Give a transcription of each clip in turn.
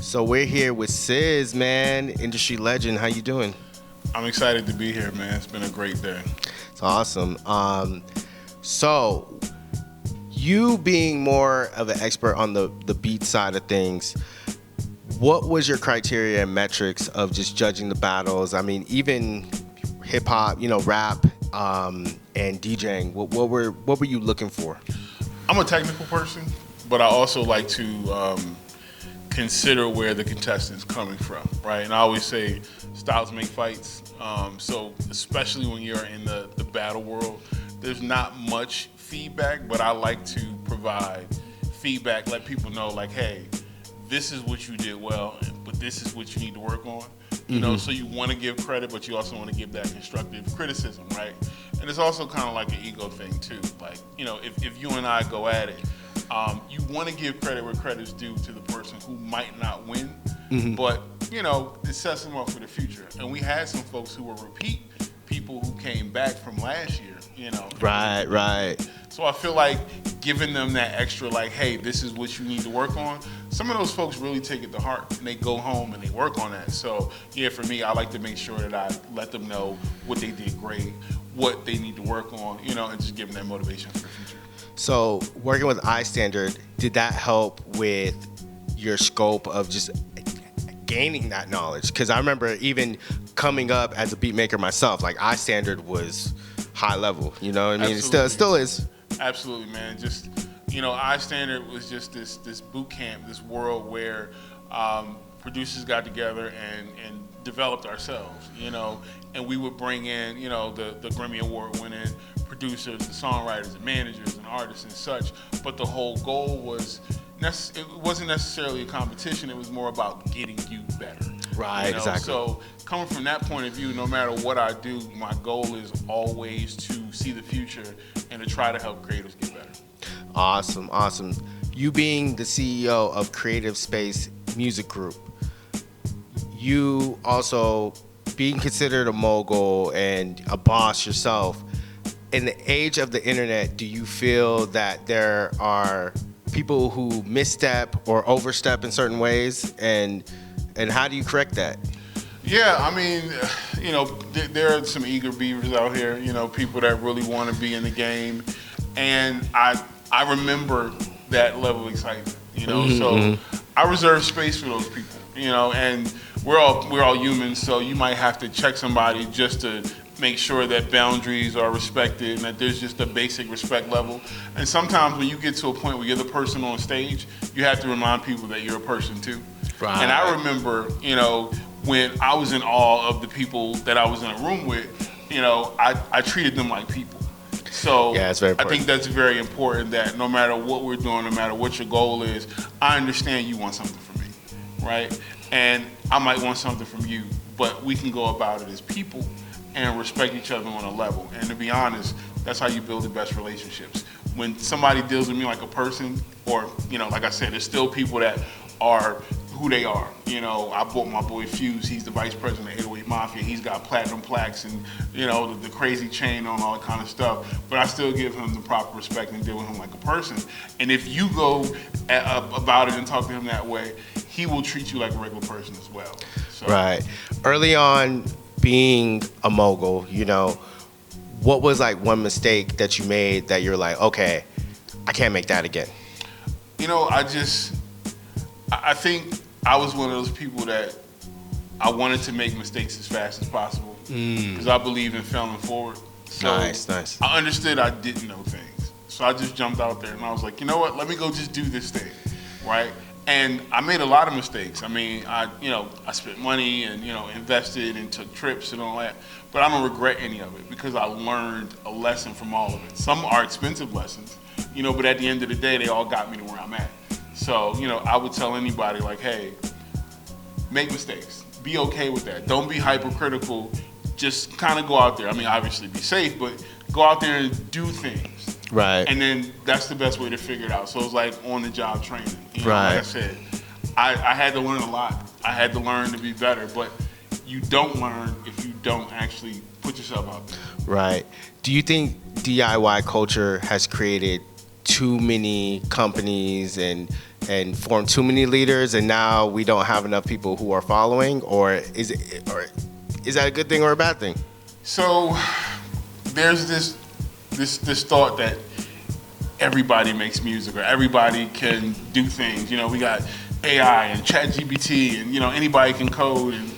So we're here with Sis, man, industry legend. How you doing? I'm excited to be here, man. It's been a great day. It's awesome. So you being more of an expert on the beat side of things, what was your criteria and metrics of just judging the battles? I mean, even hip hop, rap, and DJing. What were you looking for? I'm a technical person, but I also like to consider where the contestant's coming from, right? And I always say styles make fights. So especially when you're in the battle world, there's not much feedback, but I like to provide feedback, let people know like, hey, this is what you did well, but this is what you need to work on. So you want to give credit, but you also want to give that constructive criticism, right? And it's also kind of like an ego thing too. Like, if you and I go at it, you want to give credit where credit's due to the person who might not win, but it sets them up for the future. And we had some folks who were repeat people who came back from last year. Right. So I feel like giving them that extra, like, hey, this is what you need to work on. Some of those folks really take it to heart, and they go home and they work on that. So yeah, for me, I like to make sure that I let them know what they did great, what they need to work on, and just give them that motivation for the future. So working with iStandard, did that help with your scope of just gaining that knowledge? Because I remember even coming up as a beat maker myself, like iStandard was high level. You know what I mean? Absolutely. It still is. Absolutely, man. Just iStandard was just this boot camp, this world where producers got together and developed ourselves. And we would bring in the Grammy Award winning producers, the songwriters, and managers, and artists, and such. But the whole goal was it wasn't necessarily a competition. It was more about getting you better. Right, exactly. So coming from that point of view, no matter what I do, my goal is always to see the future and to try to help creators get better. Awesome. You being the CEO of Creative Space Music Group, you also being considered a mogul and a boss yourself, in the age of the internet, do you feel that there are people who misstep or overstep in certain ways, and how do you correct that? Yeah, I mean, there are some eager beavers out here, people that really want to be in the game, and I remember that level of excitement, so I reserve space for those people, and we're all humans, so you might have to check somebody just to make sure that boundaries are respected and that there's just a basic respect level. And sometimes when you get to a point where you're the person on stage, you have to remind people that you're a person too. Right. And I remember, when I was in awe of the people that I was in a room with, I treated them like people. So yeah, it's very important. I think that's very important, that no matter what we're doing, no matter what your goal is, I understand you want something from me, right? And I might want something from you, but we can go about it as people and respect each other on a level. And to be honest, that's how you build the best relationships. When somebody deals with me like a person, or, like I said, there's still people that are who they are. I bought my boy Fuse, he's the vice president of 808 Mafia. He's got platinum plaques and, the crazy chain on, all that kind of stuff. But I still give him the proper respect and deal with him like a person. And if you go about it and talk to him that way, he will treat you like a regular person as well. So, right. Early on, being a mogul, what was like one mistake that you made that you're like, okay, I can't make that again? I think I was one of those people that I wanted to make mistakes as fast as possible because I believe in failing forward. So Nice. I understood I didn't know things. So I just jumped out there and I was like, you know what, let me go just do this thing, right? And I made a lot of mistakes. I mean, I spent money and, invested and took trips and all that, but I don't regret any of it because I learned a lesson from all of it. Some are expensive lessons, but at the end of the day, they all got me to where I'm at. So, I would tell anybody like, hey, make mistakes. Be okay with that. Don't be hypercritical. Just kind of go out there. I mean, obviously be safe, but go out there and do things. Right. And then that's the best way to figure it out. So it's like on-the-job training. Right. Like I said, I had to learn a lot. I had to learn to be better, but you don't learn if you don't actually put yourself out there. Right. Do you think DIY culture has created too many companies and and form too many leaders, and now we don't have enough people who are following, or is that a good thing or a bad thing? So there's this thought that everybody makes music or everybody can do things. You know, we got AI and ChatGPT and, you know, anybody can code. And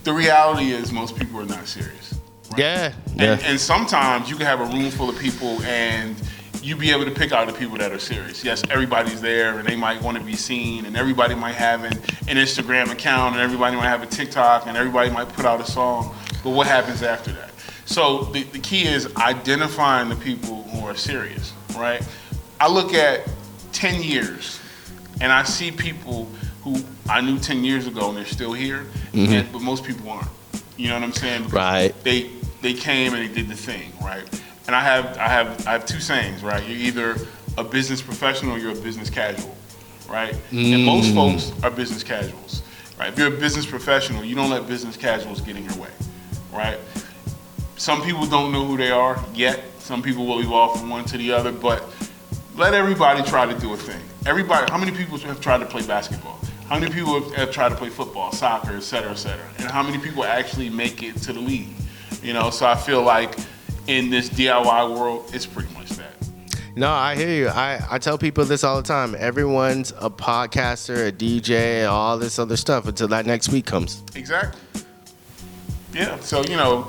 the reality is most people are not serious. Right? Yeah. And sometimes you can have a room full of people and you be able to pick out the people that are serious. Yes, everybody's there and they might want to be seen, and everybody might have an Instagram account, and everybody might have a TikTok, and everybody might put out a song. But what happens after that? So the key is identifying the people who are serious, right? I look at 10 years and I see people who I knew 10 years ago and they're still here, but most people aren't. You know what I'm saying? Because right. They came and they did the thing, right? And I have two sayings, right? You're either a business professional or you're a business casual, right? And most folks are business casuals, right? If you're a business professional, you don't let business casuals get in your way, right? Some people don't know who they are yet. Some people will evolve from one to the other, but let everybody try to do a thing. Everybody, how many people have tried to play basketball? How many people have tried to play football, soccer, et cetera, et cetera? And how many people actually make it to the league? You know, so I feel like in this DIY world, it's pretty much that. No, I hear you. I tell people this all the time. Everyone's a podcaster, a DJ, all this other stuff until that next week comes. Exactly. Yeah. So, you know,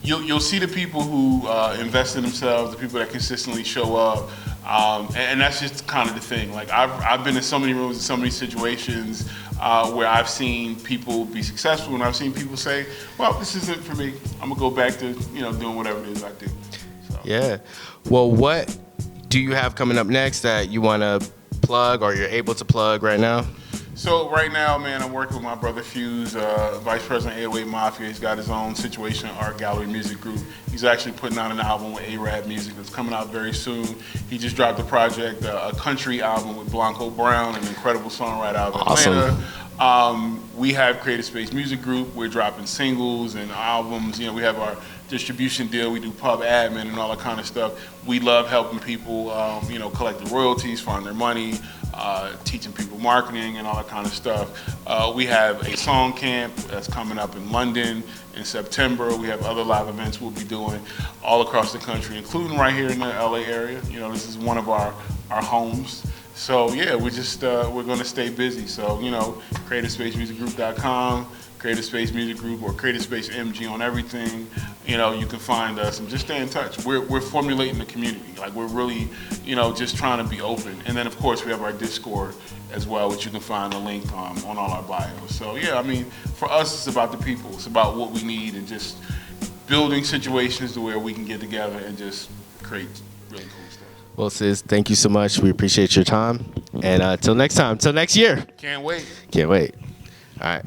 you'll see the people who invest in themselves, the people that consistently show up, and that's just kind of the thing. Like I've been in so many rooms, in so many situations where I've seen people be successful, and I've seen people say, "Well, this isn't for me. I'm gonna go back to doing whatever it is I do." So. Yeah. Well, what do you have coming up next that you want to plug or you're able to plug right now? So right now, man, I'm working with my brother Fuse, Vice President 808 Mafia. He's got his own Situation Art Gallery music group. He's actually putting out an album with A-Rap Music that's coming out very soon. He just dropped a project, a country album with Blanco Brown, an incredible songwriter out of Atlanta. Awesome. We have Creative Space Music Group. We're dropping singles and albums. You know, we have our distribution deal. We do pub admin and all that kind of stuff. We love helping people, collect the royalties, find their money, teaching people marketing and all that kind of stuff. We have a song camp that's coming up in London in September. We have other live events we'll be doing all across the country, including right here in the LA area. You know, this is one of our homes. So yeah, we're going to stay busy. So, CreativeSpaceMusicGroup.com, Creative Space Music Group, or Creative Space MG on everything. You can find us and just stay in touch. We're formulating the community. Like we're really, just trying to be open. And then of course we have our Discord as well, which you can find a link on all our bios. So yeah, I mean, for us, it's about the people. It's about what we need and just building situations to where we can get together and just create really cool stuff. Well, sis, thank you so much. We appreciate your time. And till next time, till next year. Can't wait. Can't wait. All right.